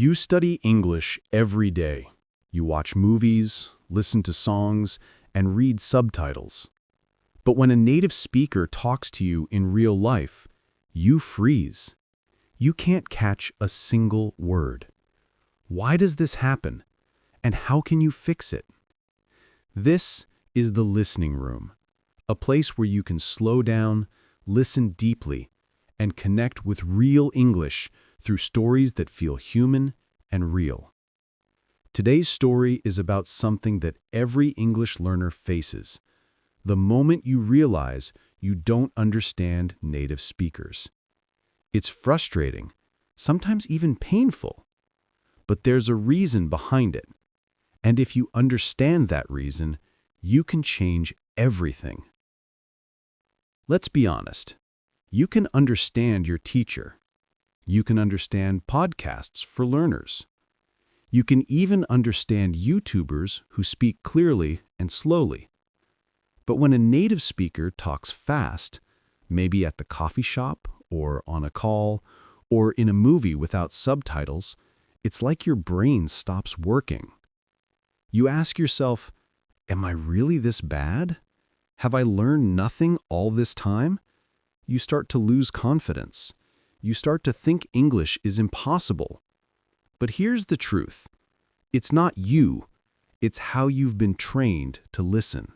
You study English every day. You watch movies, listen to songs, and read subtitles. But when a native speaker talks to you in real life, you freeze. You can't catch a single word. Why does this happen? And how can you fix it? This is the listening room, a place where you can slow down, listen deeply, and connect with real English through stories that feel human and real. Today's story is about something that every English learner faces, the moment you realize you don't understand native speakers. It's frustrating, sometimes even painful, but there's a reason behind it. And if you understand that reason, you can change everything. Let's be honest. You can understand your teacher. You can understand podcasts for learners. You can even understand YouTubers who speak clearly and slowly. But when a native speaker talks fast, maybe at the coffee shop or on a call or in a movie without subtitles, it's like your brain stops working. You ask yourself, am I really this bad? Have I learned nothing all this time? You start to lose confidence. You start to think English is impossible. But here's the truth. It's not you. It's how you've been trained to listen.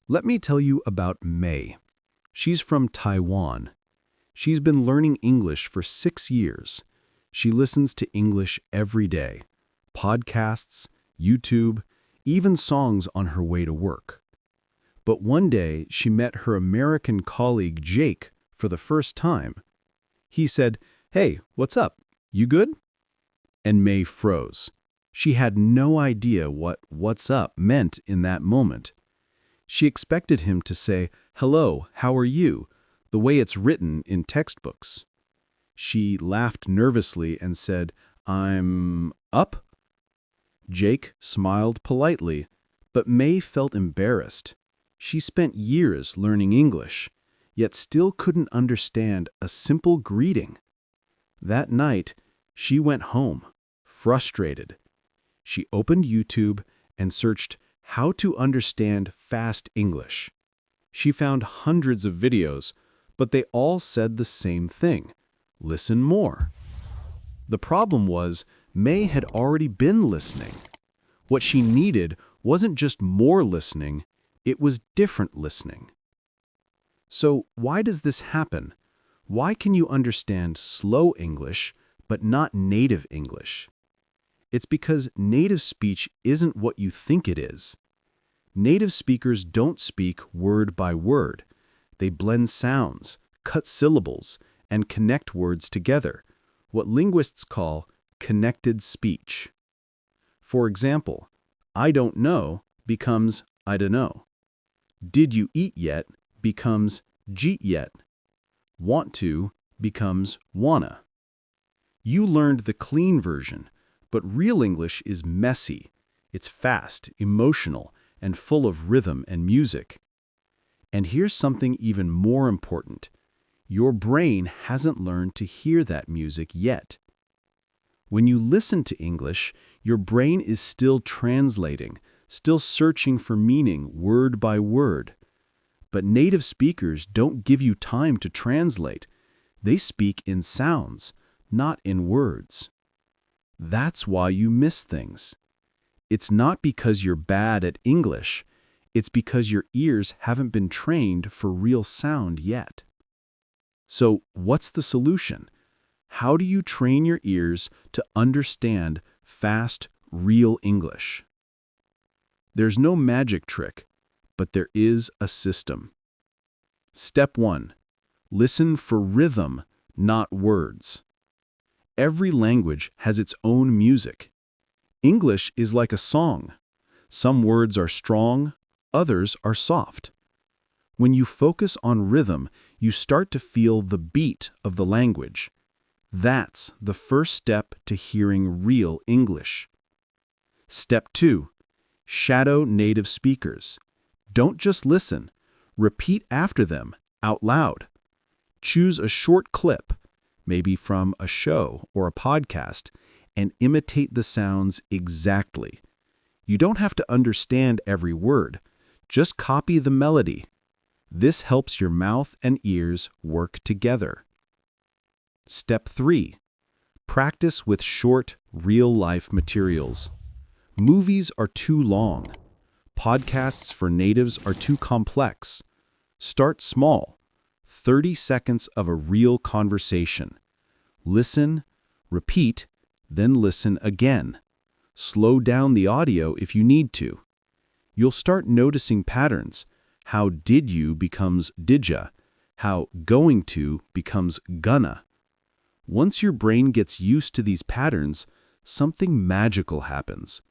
Let me tell you about May. She's from Taiwan. She's been learning English for 6 years. She listens to English every day. Podcasts, YouTube, even songs on her way to work. But one day, she met her American colleague Jake for the first time. He said, "Hey, what's up? You good?" And May froze. She had no idea what "what's up" meant in that moment. She expected him to say, "Hello, how are you?" the way it's written in textbooks. She laughed nervously and said, "I'm up?" Jake smiled politely, but May felt embarrassed. She spent years learning English, yet still couldn't understand a simple greeting. That night, she went home, frustrated. She opened YouTube and searched how to understand fast English. She found hundreds of videos, but they all said the same thing: listen more. The problem was, May had already been listening. What she needed wasn't just more listening, it was different listening. So why does this happen? Why can you understand slow English, but not native English? It's because native speech isn't what you think it is. Native speakers don't speak word by word. They blend sounds, cut syllables, and connect words together, what linguists call connected speech. For example, "I don't know" becomes "I don't know." "Did you eat yet" becomes "jeet yet." "Want to" becomes "wanna." You learned the clean version, but real English is messy. It's fast, emotional, and full of rhythm and music. And here's something even more important. Your brain hasn't learned to hear that music yet. When you listen to English, your brain is still translating, still searching for meaning word by word. But native speakers don't give you time to translate. They speak in sounds, not in words. That's why you miss things. It's not because you're bad at English. It's because your ears haven't been trained for real sound yet. So, what's the solution? How do you train your ears to understand fast, real English? There's no magic trick, but there is a system. Step 1. Listen for rhythm, not words. Every language has its own music. English is like a song. Some words are strong, others are soft. When you focus on rhythm, you start to feel the beat of the language. That's the first step to hearing real English. Step 2. Shadow native speakers. Don't just listen. Repeat after them, out loud. Choose a short clip, maybe from a show or a podcast, and imitate the sounds exactly. You don't have to understand every word. Just copy the melody. This helps your mouth and ears work together. Step 3. Practice with short, real-life materials. Movies are too long. Podcasts for natives are too complex. Start small. 30 seconds of a real conversation. Listen, repeat, then listen again. Slow down the audio if you need to. You'll start noticing patterns. How did you becomes didja. How going to becomes gonna. Once your brain gets used to these patterns, something magical happens.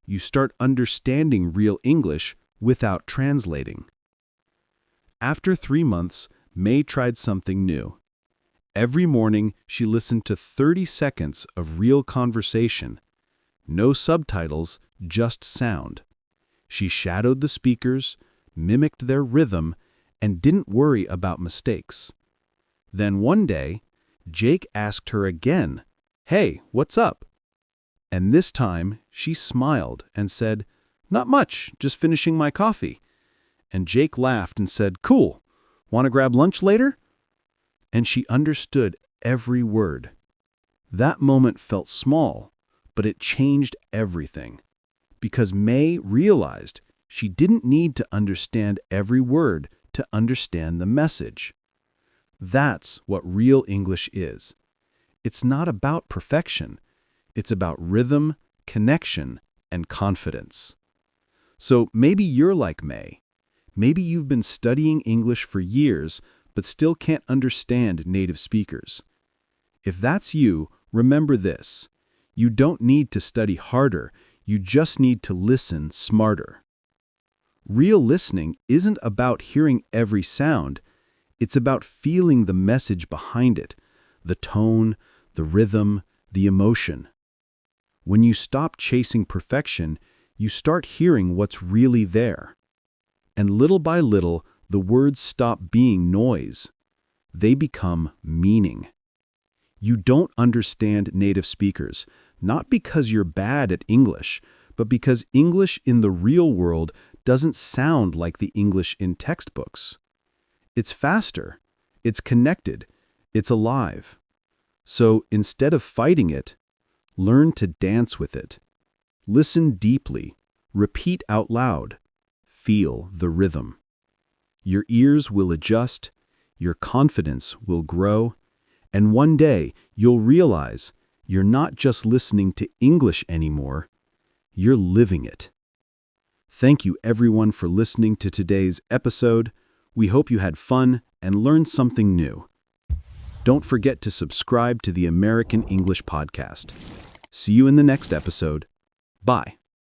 You start understanding real English without translating. After 3 months, May tried something new. Every morning, she listened to 30 seconds of real conversation. No subtitles, just sound. She shadowed the speakers, mimicked their rhythm, and didn't worry about mistakes. Then one day, Jake asked her again, "Hey, what's up?" And this time, she smiled and said, "Not much, just finishing my coffee." And Jake laughed and said, "Cool, want to grab lunch later?" And she understood every word. That moment felt small, but it changed everything. Because May realized she didn't need to understand every word to understand the message. That's what real English is. It's not about perfection. It's about rhythm, connection, and confidence. So maybe you're like May. Maybe you've been studying English for years, but still can't understand native speakers. If that's you, remember this. You don't need to study harder. You just need to listen smarter. Real listening isn't about hearing every sound. It's about feeling the message behind it, the tone, the rhythm, the emotion. When you stop chasing perfection, you start hearing what's really there. And little by little, the words stop being noise. They become meaning. You don't understand native speakers, not because you're bad at English, but because English in the real world doesn't sound like the English in textbooks. It's faster, it's connected, it's alive. So instead of fighting it, learn to dance with it. Listen deeply, repeat out loud, feel the rhythm. Your ears will adjust, your confidence will grow, and one day you'll realize you're not just listening to English anymore, you're living it. Thank you everyone for listening to today's episode. We hope you had fun and learned something new. Don't forget to subscribe to the American English Podcast. See you in the next episode. Bye.